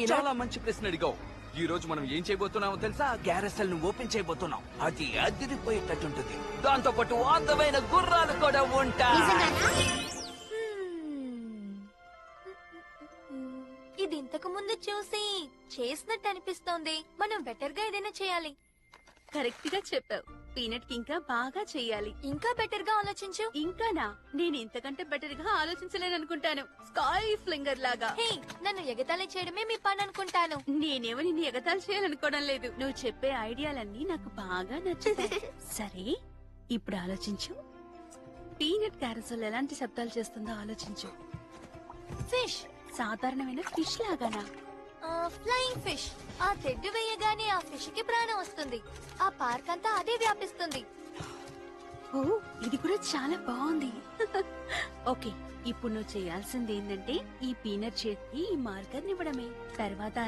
చాలా మంచి ప్రశ్న అడిగావు. ఈ రోజు మనం ఏం చేయబోతున్నామో తెలుసా? క్యారసెల్ ను ఓపెన్ చేయబోతున్నాం. అది అదిరిపోయేటట్టుంటుంది. దాంతో పాటు అందమైన గుర్రాలు కూడా ఉంటాయి. ఇది ఇంతకు ముందు చూసి చేసినట్టు అనిపిస్తోంది. మనం బెటర్ గా ఏదైనా చేయాలి. కరెక్ట్ గా చెప్పావు. పీనట్ కి ఇంకా బాగా చెయ్యాలి. ఇంకా బెటర్ గా ఆలోచించు. ఇంకానా? నేను ఇంతకంటే బెటర్ గా ఆలోచించలేననుకుంటాను. స్కై ఫ్లింగర్ లాగా. హే, నన్ను ఎగతాళి చేయడమే మీ పని అనుకుంటాను. నేనేమో నిన్ను ఎగతాళి చేయాలనుకోవడం లేదు. నువ్వు చెప్పే ఐడియాలన్నీ నాకు బాగా నచ్చుతాయి. సరే, ఇప్పుడు ఆలోచించు. పీనట్ క్యారసల్ ఎలాంటి శబ్దాలు చేస్తుందో ఆలోచించు. ఫిష్. సాధారణమైన ఫిష్ లాగానా? Flying fish. ఆ తెడ్డు వేయగానే ఆ ఫిష్ కి ప్రాణం వస్తుంది. ఆ పార్క్ అంతా అదే వ్యాపిస్తుంది. ఓ, ఇది కూడా చాలా బాగుంది. ఓకే, ఇప్పుడు నువ్వు చేయాల్సింది ఏంటంటే ఈ పీనట్ చేతికి ఈ మార్కర్ ఇవ్వడమే. తర్వాత